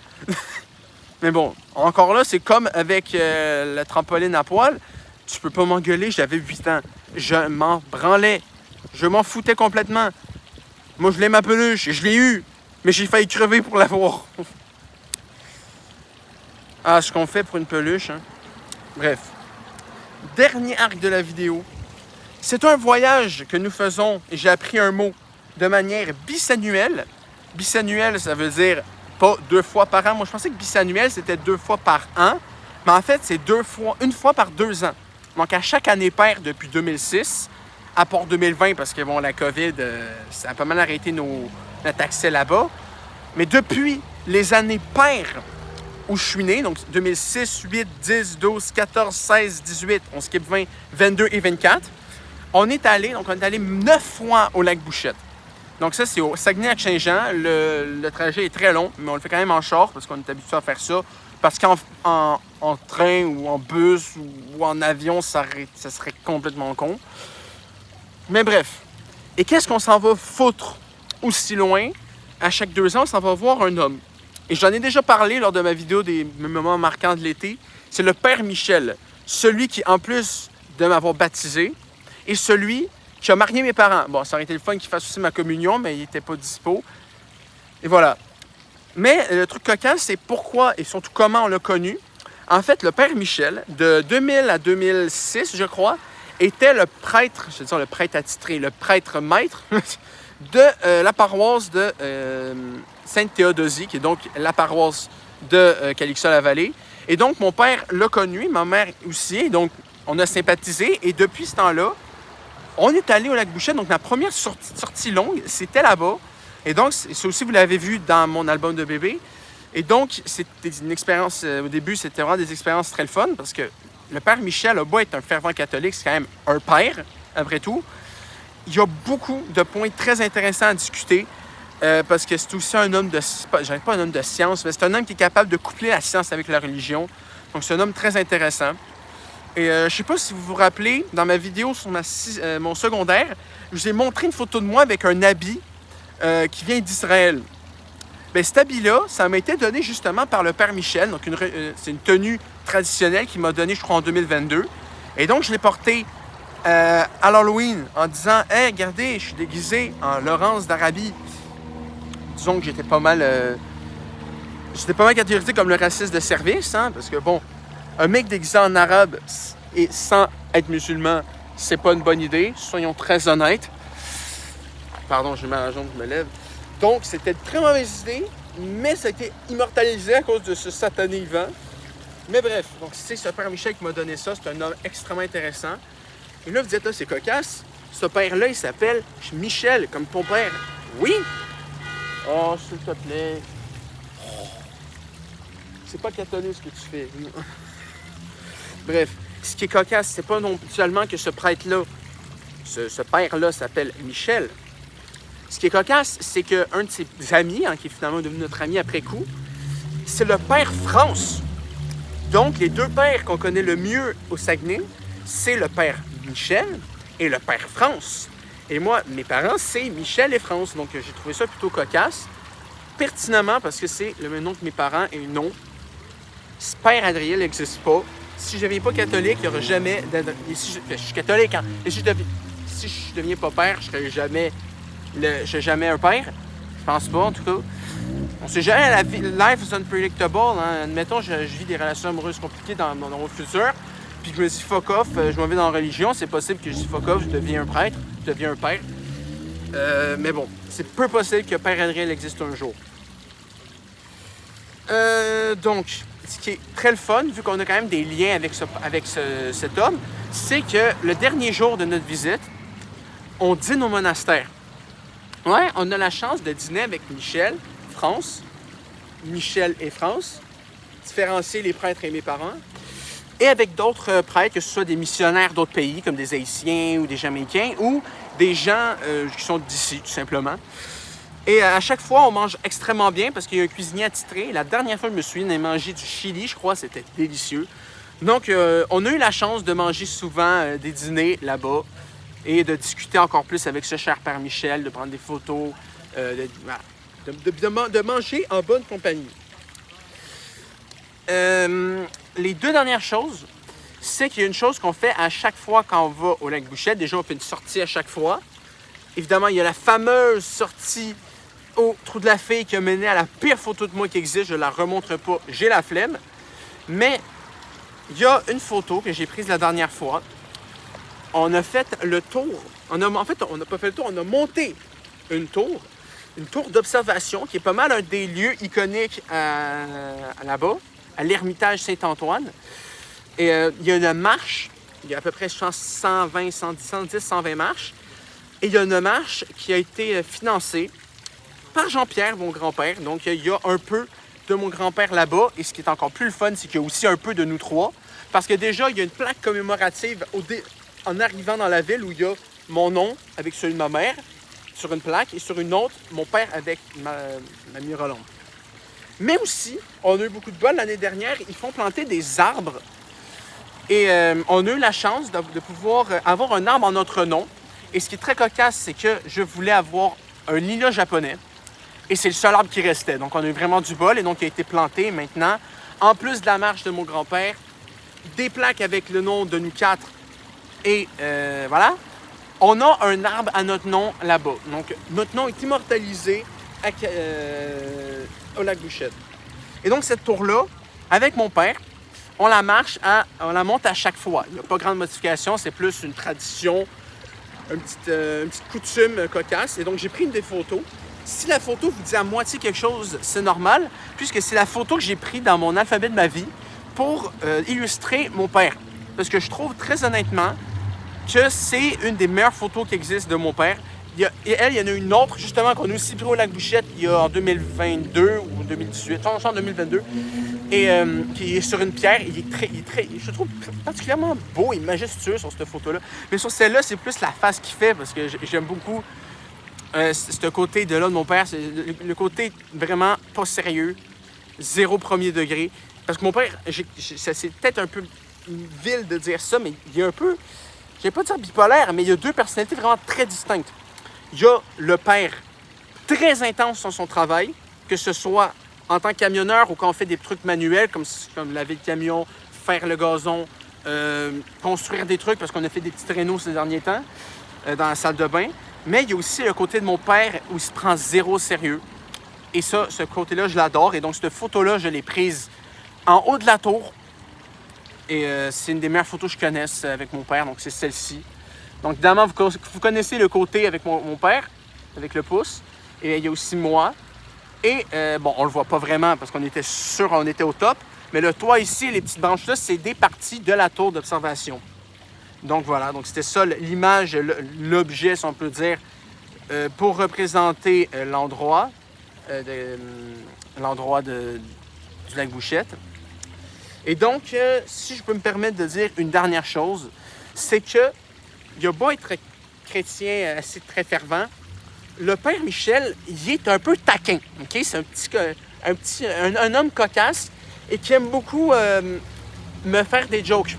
Mais bon, encore là, c'est comme avec la trampoline à poil. Tu peux pas m'engueuler, j'avais 8 ans. Je m'en branlais. Je m'en foutais complètement. Moi, je voulais ma peluche et je l'ai eue. Mais j'ai failli crever pour l'avoir. Ah, ce qu'on fait pour une peluche, hein. Bref. Dernier arc de la vidéo. C'est un voyage que nous faisons, et j'ai appris un mot, de manière bisannuelle. Bisannuel, ça veut dire pas 2 fois par an. Moi, je pensais que bisannuel, c'était 2 fois par an. Mais en fait, c'est 1 fois par 2 ans. Donc, à chaque année paire depuis 2006, à part 2020, parce que bon, la COVID, ça a pas mal arrêté notre accès là-bas. Mais depuis les années paires où je suis né, donc 2006, 8, 10, 12, 14, 16, 18, on skip 20, 22 et 24, on est allé 9 fois au lac Bouchette. Donc ça, c'est au Saguenay-Lac-Saint-Jean. Le trajet est très long, mais on le fait quand même en char parce qu'on est habitué à faire ça. Parce qu'en train ou en bus ou en avion, ça serait complètement con. Mais bref. Et qu'est-ce qu'on s'en va foutre aussi loin? À chaque 2 ans, on s'en va voir un homme. Et j'en ai déjà parlé lors de ma vidéo des moments marquants de l'été. C'est le Père Michel. Celui qui, en plus de m'avoir baptisé, est celui qui a marié mes parents. Bon, ça aurait été le fun qu'il fasse aussi ma communion, mais il n'était pas dispo. Et voilà. Mais le truc cocasse, c'est pourquoi et surtout comment on l'a connu. En fait, le Père Michel, de 2000 à 2006, je crois, était le prêtre, je veux dire le prêtre attitré, le prêtre maître de la paroisse de Sainte-Théodosie, qui est donc la paroisse de Calixa-la-Vallée. Et donc, mon père l'a connu, ma mère aussi, et donc on a sympathisé. Et depuis ce temps-là, on est allé au lac Bouchette. Donc, ma première sortie longue, c'était là-bas. Et donc, ça aussi, vous l'avez vu dans mon album de bébé. Et donc, c'était une expérience, au début, c'était vraiment des expériences très le fun parce que le Père Michel a beau être un fervent catholique, c'est quand même un père, après tout. Il y a beaucoup de points très intéressants à discuter parce que c'est aussi un homme pas un homme de science, mais c'est un homme qui est capable de coupler la science avec la religion. Donc, c'est un homme très intéressant. Et je sais pas si vous vous rappelez, dans ma vidéo sur mon secondaire, je vous ai montré une photo de moi avec un habit qui vient d'Israël. Bien, cet habit-là, ça m'a été donné justement par le Père Michel. Donc, c'est une tenue traditionnelle qu'il m'a donnée, je crois, en 2022. Et donc, je l'ai porté à l'Halloween en disant « Hey, regardez, je suis déguisé en Laurence d'Arabie. » Disons que j'étais pas mal catégorisé comme le raciste de service, hein, parce que bon, un mec déguisé en arabe et sans être musulman, c'est pas une bonne idée, soyons très honnêtes. Pardon, j'ai mal à la jambe, je me lève. Donc, c'était une très mauvaise idée, mais ça a été immortalisé à cause de ce satané vent. Mais bref, donc c'est ce Père Michel qui m'a donné ça, c'est un homme extrêmement intéressant. Et là, vous dites, là, c'est cocasse, ce père-là, il s'appelle Michel, comme ton père. Oui? Oh, s'il te plaît. C'est pas catholique ce que tu fais. Bref, ce qui est cocasse, c'est pas non seulement que ce prêtre-là, ce père-là s'appelle Michel. Ce qui est cocasse, c'est qu'un de ses amis, hein, qui est finalement devenu notre ami après coup, c'est le père France. Donc, les deux pères qu'on connaît le mieux au Saguenay, c'est le père Michel et le père France. Et moi, mes parents, c'est Michel et France. Donc, j'ai trouvé ça plutôt cocasse, pertinemment parce que c'est le même nom que mes parents et non, Père Adriel n'existe pas. Si je ne deviens pas catholique, il n'y aura jamais d'Adriel. Si je suis catholique, hein, et si je ne deviens pas père, je ne serai jamais un père. Je pense pas, en tout cas. On sait jamais, la vie, life is unpredictable. Hein. Admettons, je vis des relations amoureuses compliquées dans mon futur, puis je me dis fuck off, je m'en vais dans la religion, c'est possible que je dis fuck off, je deviens un prêtre, je deviens un père. Mais bon, c'est peu possible que Père Adriel existe un jour. Donc, ce qui est très le fun, vu qu'on a quand même des liens avec cet homme, c'est que le dernier jour de notre visite, on dîne au monastère. Ouais, on a la chance de dîner avec Michel et France, différencier les prêtres et mes parents, et avec d'autres prêtres, que ce soit des missionnaires d'autres pays, comme des Haïtiens ou des Jamaïcains, ou des gens qui sont d'ici, tout simplement. Et à chaque fois, on mange extrêmement bien parce qu'il y a un cuisinier attitré. La dernière fois, je me souviens d'avoir mangé du chili, je crois, c'était délicieux. Donc, on a eu la chance de manger souvent des dîners là-bas et de discuter encore plus avec ce cher Père Michel, de prendre des photos, de manger en bonne compagnie. Les deux dernières choses, c'est qu'il y a une chose qu'on fait à chaque fois quand on va au lac Bouchette. Déjà, on fait une sortie à chaque fois. Évidemment, il y a la fameuse sortie au Trou de la Fille qui a mené à la pire photo de moi qui existe. Je ne la remontre pas, j'ai la flemme. Mais il y a une photo que j'ai prise la dernière fois. On a fait le tour. On n'a pas fait le tour, on a monté une tour d'observation qui est pas mal un des lieux iconiques là-bas, à l'Ermitage Saint-Antoine. Et il y a une marche, il y a à peu près 120 marches. Et il y a une marche qui a été financée par Jean-Pierre, mon grand-père. Donc, il y a un peu de mon grand-père là-bas. Et ce qui est encore plus le fun, c'est qu'il y a aussi un peu de nous trois. Parce que déjà, il y a une plaque commémorative en arrivant dans la ville où il y a mon nom avec celui de ma mère sur une plaque et sur une autre, mon père avec Mamie Rolande. Mais aussi, on a eu beaucoup de bol l'année dernière. Ils font planter des arbres. Et on a eu la chance de pouvoir avoir un arbre en notre nom. Et ce qui est très cocasse, c'est que je voulais avoir un lilas japonais. Et c'est le seul arbre qui restait. Donc, on a eu vraiment du bol et donc il a été planté maintenant. En plus de la marche de mon grand-père, des plaques avec le nom de nous quatre. Et voilà. On a un arbre à notre nom là-bas. Donc, notre nom est immortalisé au lac Bouchette. Et donc, cette tour-là, avec mon père, on la monte à chaque fois. Il n'y a pas grande modification, c'est plus une tradition, une petite coutume cocasse. Et donc, j'ai pris une des photos. Si la photo vous dit à moitié quelque chose, c'est normal, puisque c'est la photo que j'ai prise dans mon alphabet de ma vie pour illustrer mon père. Parce que je trouve très honnêtement que c'est une des meilleures photos qui existent de mon père. Il y en a une autre, justement, qu'on a aussi pris au lac Bouchette en 2022 ou 2018, en 2022, et qui est sur une pierre. Il est très, je le trouve particulièrement beau et majestueux sur cette photo-là. Mais sur celle-là, c'est plus la face qu'il fait, parce que j'aime beaucoup ce côté de là de mon père. C'est le côté vraiment pas sérieux, zéro premier degré. Parce que mon père, c'est peut-être un peu vil de dire ça, mais il est un peu, je vais pas dire bipolaire, mais il y a deux personnalités vraiment très distinctes. Il y a le père très intense sur son travail, que ce soit en tant que camionneur ou quand on fait des trucs manuels, comme laver le camion, faire le gazon, construire des trucs, parce qu'on a fait des petits traîneaux ces derniers temps dans la salle de bain. Mais il y a aussi le côté de mon père où il se prend zéro sérieux. Et ça, ce côté-là, je l'adore. Et donc, cette photo-là, je l'ai prise en haut de la tour. Et c'est une des meilleures photos que je connaisse avec mon père. Donc, c'est celle-ci. Donc, évidemment, vous connaissez le côté avec mon père, avec le pouce. Et il y a aussi moi. Et, bon, on le voit pas vraiment parce qu'on était sûr, on était au top. Mais le toit ici, les petites branches-là, c'est des parties de la tour d'observation. Donc, voilà. Donc, c'était ça l'image, l'objet, si on peut dire, pour représenter l'endroit. Du lac Bouchette. Et donc, si je peux me permettre de dire une dernière chose, c'est que il a beau être chrétien assez très fervent, le père Michel, il est un peu taquin. Okay? C'est un homme cocasse et qui aime beaucoup me faire des jokes.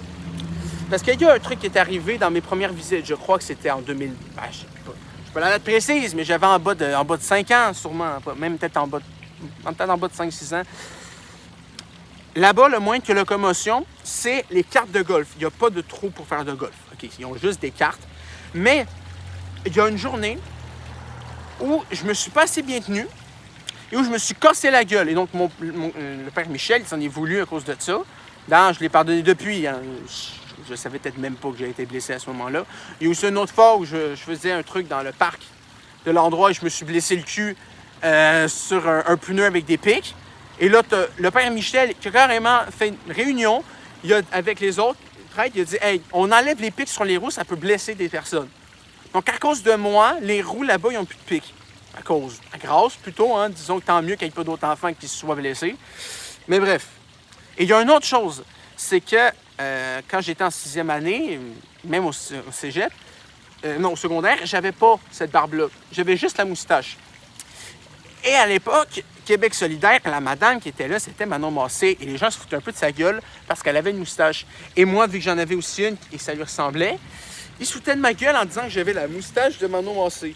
Parce qu'il y a un truc qui est arrivé dans mes premières visites, je crois que c'était en 2000, je sais pas. Je peux la date précise, mais j'avais en bas de 5 ans, sûrement. Même peut-être en bas de 5-6 ans. Là-bas, le moins que locomotion, c'est les cartes de golf. Il n'y a pas de trou pour faire de golf. Okay, ils ont juste des cartes. Mais il y a une journée où je me suis pas assez bien tenu et où je me suis cassé la gueule. Et donc, le père Michel, il s'en est voulu à cause de ça. D'ailleurs, je l'ai pardonné depuis. Hein. Je savais peut-être même pas que j'avais été blessé à ce moment-là. Il y a aussi une autre fois où je faisais un truc dans le parc de l'endroit et je me suis blessé le cul sur un pneu avec des pics. Et là, le père Michel qui a carrément fait une réunion avec les autres prêtres. Il a dit « Hey, on enlève les pics sur les roues, ça peut blesser des personnes. » Donc, à cause de moi, les roues là-bas, ils n'ont plus de pics. Grâce plutôt, hein, disons que tant mieux qu'il n'y ait pas d'autres enfants qui se soient blessés. Mais bref. Et il y a une autre chose, c'est que quand j'étais en 6e année, même au cégep, au secondaire, j'avais pas cette barbe-là. J'avais juste la moustache. Et à l'époque, Québec solidaire, la madame qui était là, c'était Manon Massé. Et les gens se foutaient un peu de sa gueule parce qu'elle avait une moustache. Et moi, vu que j'en avais aussi une et ça lui ressemblait, ils se foutaient de ma gueule en disant que j'avais la moustache de Manon Massé.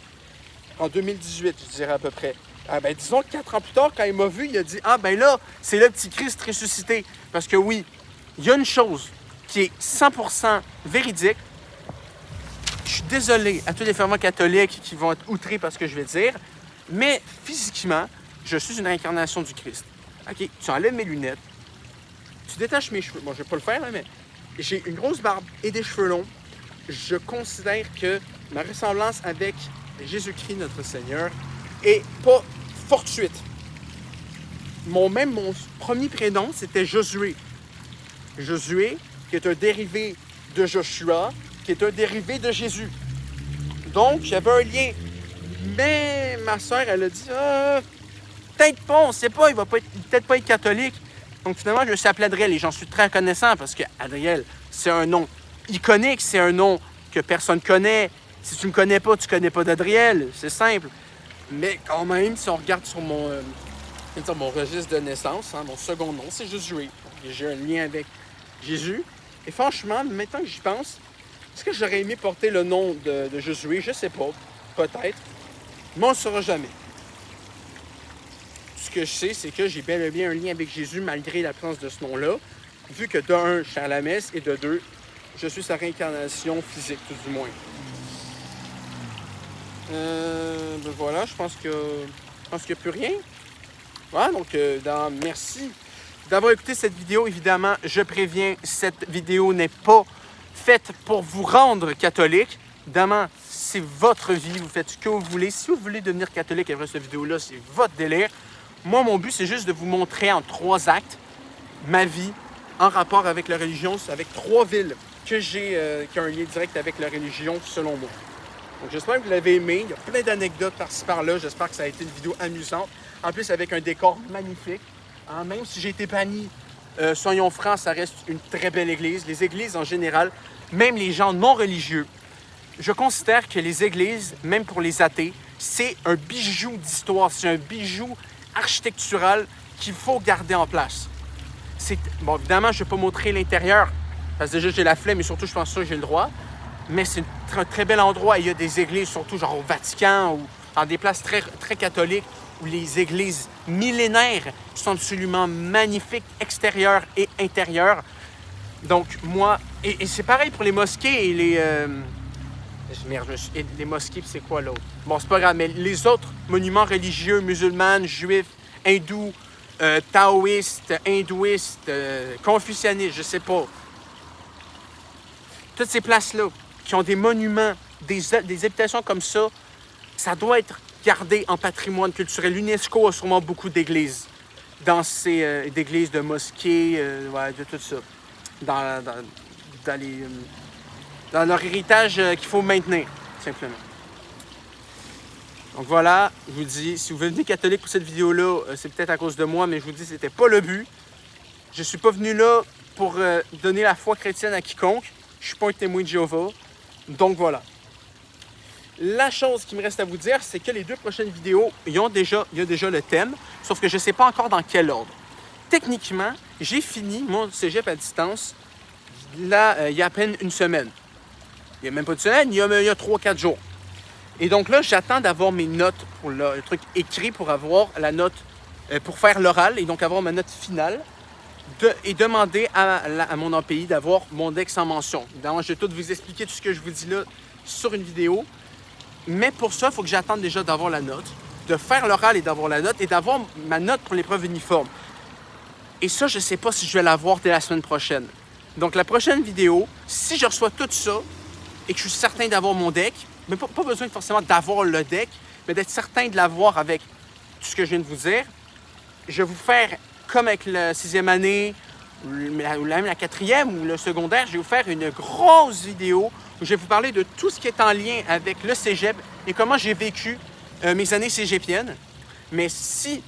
En 2018, je dirais à peu près. Ah ben, disons que 4 ans plus tard, quand il m'a vu, il a dit « Ah ben là, c'est le petit Christ ressuscité. » Parce que oui, il y a une chose qui est 100% véridique. Je suis désolé à tous les fervents catholiques qui vont être outrés par ce que je vais dire, mais physiquement, je suis une incarnation du Christ. OK, tu enlèves mes lunettes, tu détaches mes cheveux. Bon, je vais pas le faire, mais j'ai une grosse barbe et des cheveux longs. Je considère que ma ressemblance avec Jésus-Christ, notre Seigneur, est pas fortuite. Mon premier prénom, c'était Josué. Josué, qui est un dérivé de Joshua, qui est un dérivé de Jésus. Donc, j'avais un lien. Mais ma soeur, elle a dit peut-être pas, on ne sait pas, il va peut-être pas être catholique. Donc, finalement, je me suis appelé Adriel et j'en suis très reconnaissant parce que Adriel, c'est un nom iconique, c'est un nom que personne connaît. Si tu ne me connais pas, tu ne connais pas d'Adriel. C'est simple. Mais quand même, si on regarde sur mon registre de naissance, hein, mon second nom, c'est Josué. J'ai un lien avec Jésus. Et franchement, maintenant que j'y pense, est-ce que j'aurais aimé porter le nom de Josué? Je ne sais pas. Peut-être. Mais on ne le saura jamais. Ce que je sais, c'est que j'ai bel et bien un lien avec Jésus malgré l'absence de ce nom-là. Vu que de un, je suis à la messe et de deux, je suis sa réincarnation physique, tout du moins. Ben voilà, je pense qu'il n'y a plus rien. Voilà, donc merci d'avoir écouté cette vidéo. Évidemment, je préviens, cette vidéo n'est pas faite pour vous rendre catholique. Évidemment, c'est votre vie, vous faites ce que vous voulez. Si vous voulez devenir catholique après cette vidéo-là, c'est votre délire. Moi, mon but, c'est juste de vous montrer en 3 actes ma vie en rapport avec la religion, avec 3 villes qui ont un lien direct avec la religion, selon moi. Donc, j'espère que vous l'avez aimé. Il y a plein d'anecdotes par-ci par-là. J'espère que ça a été une vidéo amusante. En plus, avec un décor magnifique. Hein, même si j'ai été banni, soyons francs, ça reste une très belle église. Les églises, en général, même les gens non religieux, je considère que les églises, même pour les athées, c'est un bijou d'histoire. C'est un bijou architectural qu'il faut garder en place. Bon, évidemment, je ne vais pas montrer l'intérieur Parce que déjà, j'ai la flemme, mais surtout, je pense que j'ai le droit. Mais c'est un très bel endroit. Il y a des églises, surtout genre au Vatican ou dans des places très, très catholiques, où les églises millénaires sont absolument magnifiques, extérieures et intérieures. Donc, moi... Et c'est pareil pour les mosquées et les... Merde, et les mosquées, c'est quoi l'autre? Bon, c'est pas grave, mais les autres monuments religieux, musulmans, juifs, hindous, taoïstes, hindouistes, confucianistes, je sais pas. Toutes ces places-là qui ont des monuments, des habitations comme ça doit être gardé en patrimoine culturel. L'UNESCO a sûrement beaucoup d'églises, d'églises, de mosquées, ouais, de tout ça, dans leur héritage qu'il faut maintenir, simplement. Donc voilà, je vous dis, si vous venez catholique pour cette vidéo-là, c'est peut-être à cause de moi, mais je vous dis, c'était pas le but. Je suis pas venu là pour donner la foi chrétienne à quiconque. Je suis pas un témoin de Jéhovah. Donc voilà. La chose qui me reste à vous dire, c'est que les 2 prochaines vidéos, il y a déjà le thème, sauf que je ne sais pas encore dans quel ordre. Techniquement, j'ai fini mon cégep à distance là, il y a à peine une semaine. Il n'y a même pas de semaine, il y a 3-4 jours. Et donc là, j'attends d'avoir mes notes pour le truc écrit pour avoir la note, pour faire l'oral et donc avoir ma note finale et demander à mon API d'avoir mon DEC sans mention. Évidemment, je vais tout vous expliquer tout ce que je vous dis là sur une vidéo. Mais pour ça, il faut que j'attende déjà d'avoir la note, de faire l'oral et d'avoir la note et d'avoir ma note pour l'épreuve uniforme. Et ça, je ne sais pas si je vais l'avoir dès la semaine prochaine. Donc la prochaine vidéo, si je reçois tout ça et que je suis certain d'avoir mon DEC, mais pas besoin forcément d'avoir le DEC, mais d'être certain de l'avoir avec tout ce que je viens de vous dire, je vais vous faire comme avec la 6e année, ou même la 4e ou le secondaire, je vais vous faire une grosse vidéo où je vais vous parler de tout ce qui est en lien avec le cégep et comment j'ai vécu mes années cégepiennes. Mais si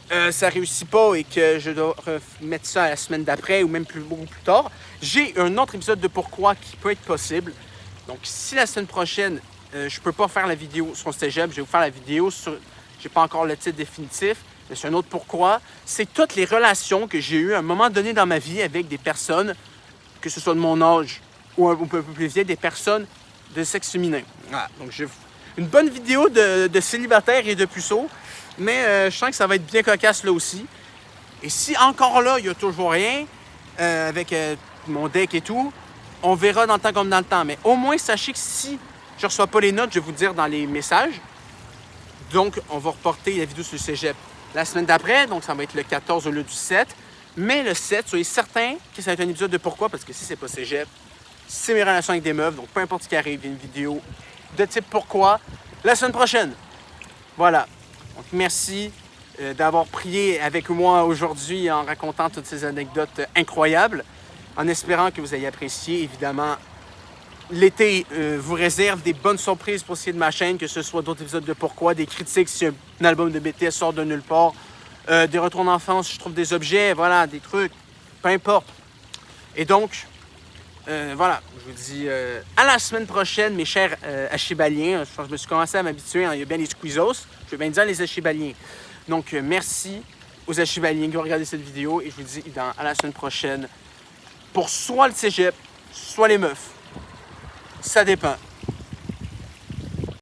ça ne réussit pas et que je dois remettre ça à la semaine d'après ou même beaucoup plus tard, j'ai un autre épisode de Pourquoi qui peut être possible. Donc si la semaine prochaine, je ne peux pas faire la vidéo sur le cégep, je vais vous faire la vidéo sur... Je n'ai pas encore le titre définitif, mais c'est un autre pourquoi. C'est toutes les relations que j'ai eues à un moment donné dans ma vie avec des personnes, que ce soit de mon âge ou un peu plus vieilles, des personnes de sexe féminin. Voilà. Donc, une bonne vidéo de célibataire et de puceau, mais je sens que ça va être bien cocasse là aussi. Et si encore là, il n'y a toujours rien, avec mon deck et tout, on verra dans le temps comme dans le temps. Mais au moins, sachez que si je ne reçois pas les notes, je vais vous dire dans les messages. Donc, on va reporter la vidéo sur le cégep la semaine d'après, donc ça va être le 14 au lieu du 7. Mais le 7, soyez certains que ça va être un épisode de pourquoi, parce que si c'est pas cégep, c'est mes relations avec des meufs, donc peu importe ce qui arrive, il y a une vidéo de type pourquoi la semaine prochaine. Voilà. Donc, merci d'avoir prié avec moi aujourd'hui en racontant toutes ces anecdotes incroyables, en espérant que vous ayez apprécié, évidemment. L'été vous réserve des bonnes surprises pour ce qui est de ma chaîne, que ce soit d'autres épisodes de Pourquoi, des critiques si un album de BTS sort de nulle part, des retours d'enfance, je trouve des objets, voilà, des trucs, peu importe. Et donc, voilà, je vous dis à la semaine prochaine, mes chers Achibaliens. Je me suis commencé à m'habituer, hein, il y a bien les squeezos, je vais bien dire les Achibaliens. Donc, merci aux Achibaliens qui ont regardé cette vidéo et je vous dis à la semaine prochaine pour soit le cégep, soit les meufs. Ça dépend.